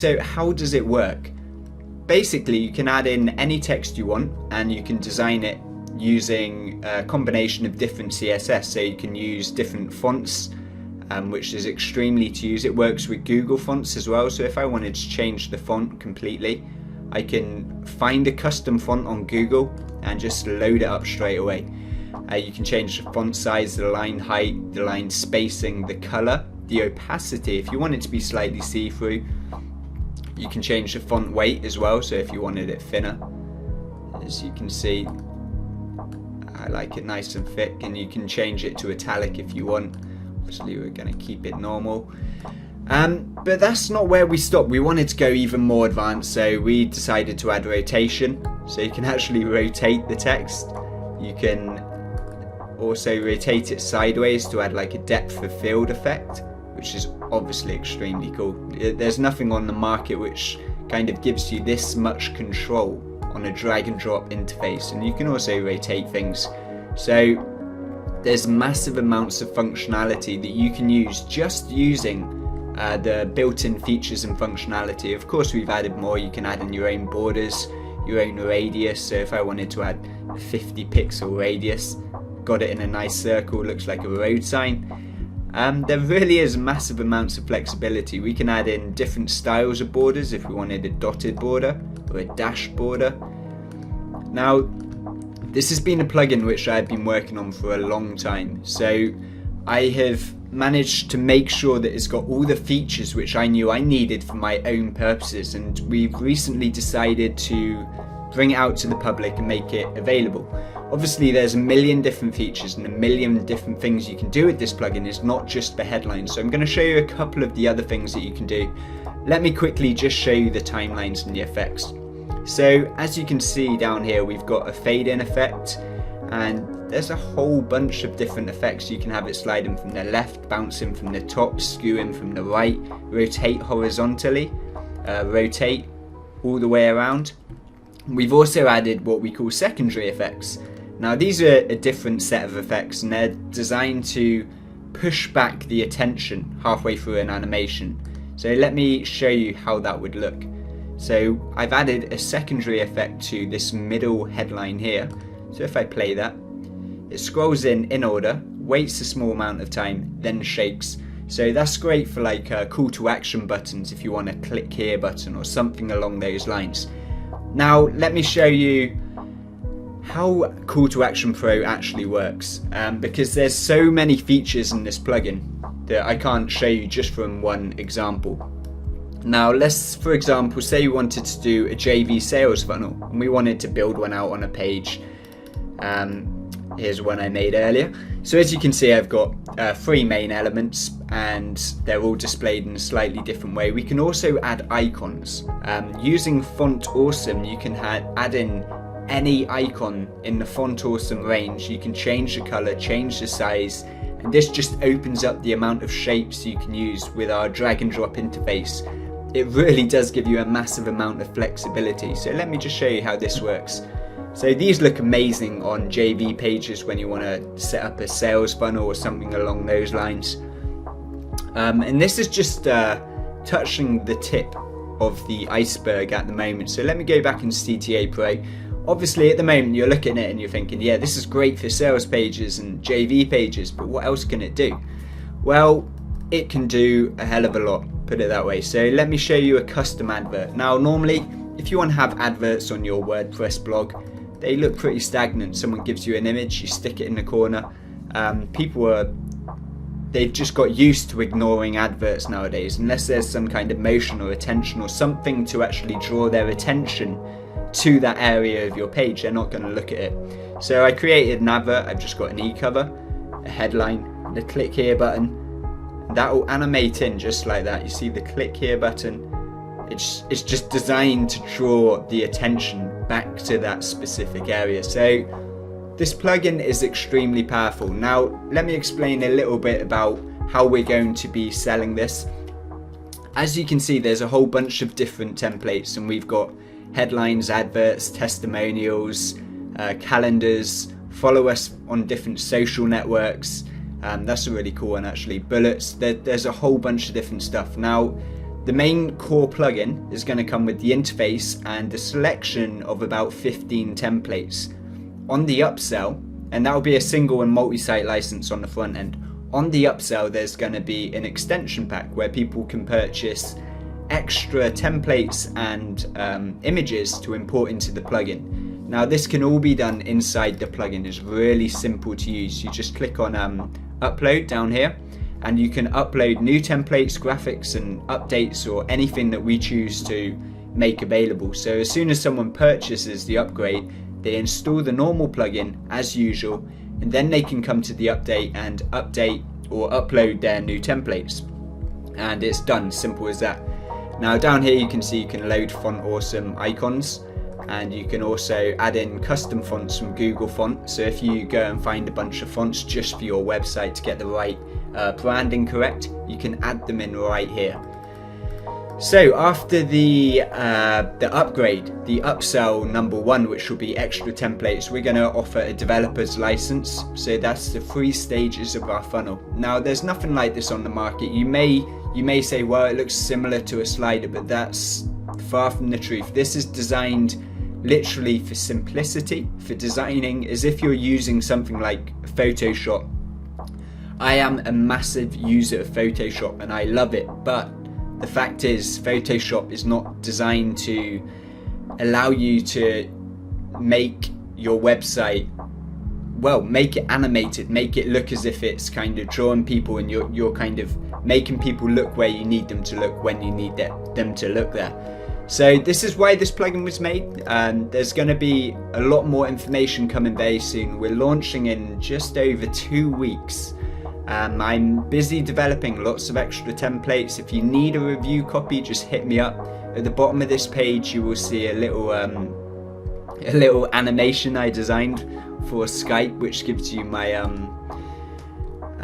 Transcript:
So how does it work? Basically, you can add in any text you want and you can design it using a combination of different CSS. So you can use different fonts, which is extremely to use. It works with Google fonts as well. So if I wanted to change the font completely, I can find a custom font on Google and just load it up straight away. You can change the font size, the line height, the line spacing, the color, the opacity. If you want it to be slightly see-through, you can change the font weight as well. So if you wanted it thinner, as you can see, I like it nice and thick, and you can change it to italic if you want. Obviously we're going to keep it normal. But that's not where we stopped. We wanted to go even more advanced, so we decided to add rotation. So you can actually rotate the text. You can also rotate it sideways to add like a depth of field effect, which is obviously extremely cool. There's nothing on the market which kind of gives you this much control on a drag and drop interface, and you can also rotate things. So there's massive amounts of functionality that you can use just using the built-in features and functionality. Of course, we've added more. You can add in your own borders, your own radius. So if I wanted to add a 50 pixel radius, got it in a nice circle, looks like a road sign. There really is massive amounts of flexibility. We can add in different styles of borders if we wanted a dotted border or a dashed border. Now, this has been a plugin which I've been working on for a long time. So I have managed to make sure that it's got all the features which I knew I needed for my own purposes, and we've recently decided to bring it out to the public and make it available. Obviously there's a million different features and a million different things you can do with this plugin. It's not just the headlines, so I'm going to show you a couple of the other things that you can do. Let me quickly just show you the timelines and the effects. So as you can see down here, we've got a fade in effect, and there's a whole bunch of different effects. You can have it sliding from the left, bouncing from the top, skewing from the right, rotate horizontally, rotate all the way around. We've also added what we call secondary effects. Now these are a different set of effects, and they're designed to push back the attention halfway through an animation. So let me show you how that would look. So I've added a secondary effect to this middle headline here. So if I play that, it scrolls in order, waits a small amount of time, then shakes. So that's great for like call to action buttons if you want a click here button or something along those lines. Now let me show you how Call to Action Pro actually works, because there's so many features in this plugin that I can't show you just from one example. Now let's, for example, say you wanted to do a JV sales funnel and we wanted to build one out on a page. Here's one I made earlier. So as you can see, I've got 3 main elements and they're all displayed in a slightly different way. We can also add icons. Using Font Awesome, you can add in any icon in the Font Awesome range. You can change the color, change the size, and this just opens up the amount of shapes you can use with our drag and drop interface. It really does give you a massive amount of flexibility. So let me just show you how this works. So these look amazing on JV pages when you want to set up a sales funnel or something along those lines. And this is just touching the tip of the iceberg at the moment. So let me go back into CTA Pro. Obviously at the moment you're looking at it and you're thinking, yeah, this is great for sales pages and JV pages, but what else can it do? Well, it can do a hell of a lot, put it that way. So let me show you a custom advert. Now normally, if you want to have adverts on your WordPress blog, they look pretty stagnant. Someone gives you an image, you stick it in the corner. They've just got used to ignoring adverts nowadays. Unless there's some kind of motion or attention or something to actually draw their attention to that area of your page, they're not going to look at it. So I created an advert. I've just got an e-cover, a headline, the click here button. That will animate in just like that. You see the click here button. It's just designed to draw the attention back to that specific area. So this plugin is extremely powerful. Now let me explain a little bit about how we're going to be selling this. As you can see, there's a whole bunch of different templates, and we've got headlines, adverts, testimonials, calendars, follow us on different social networks. That's a really cool one actually. Bullets, there's a whole bunch of different stuff. Now The main core plugin is going to come with the interface and a selection of about 15 templates. On the upsell, and that will be a single and multi-site license on the front end. On the upsell, there's going to be an extension pack where people can purchase extra templates and images to import into the plugin. Now this can all be done inside the plugin. It's really simple to use. You just click on upload down here, and you can upload new templates, graphics and updates, or anything that we choose to make available. So as soon as someone purchases the upgrade, they install the normal plugin as usual, and then they can come to the update and update or upload their new templates, and it's done. Simple as that. Now down here you can see you can load Font Awesome icons, and you can also add in custom fonts from Google Font. So if you go and find a bunch of fonts just for your website to get the right branding correct, you can add them in right here. So after the upgrade, the upsell number 1, which will be extra templates, we're going to offer a developer's license. So that's the 3 stages of our funnel. Now there's nothing like this on the market. You may say, well, it looks similar to a slider, but that's far from the truth. This is designed literally for simplicity, for designing as if you're using something like Photoshop. I am a massive user of Photoshop and I love it, but the fact is Photoshop is not designed to allow you to make your website, well, make it animated, make it look as if it's kind of drawing people, and you're kind of making people look where you need them to look when you need them to look there. So this is why this plugin was made. There's going to be a lot more information coming very soon. We're launching in just over 2 weeks. I'm busy developing lots of extra templates. If you need a review copy, just hit me up. At the bottom of this page you will see a little animation I designed for Skype, which gives you my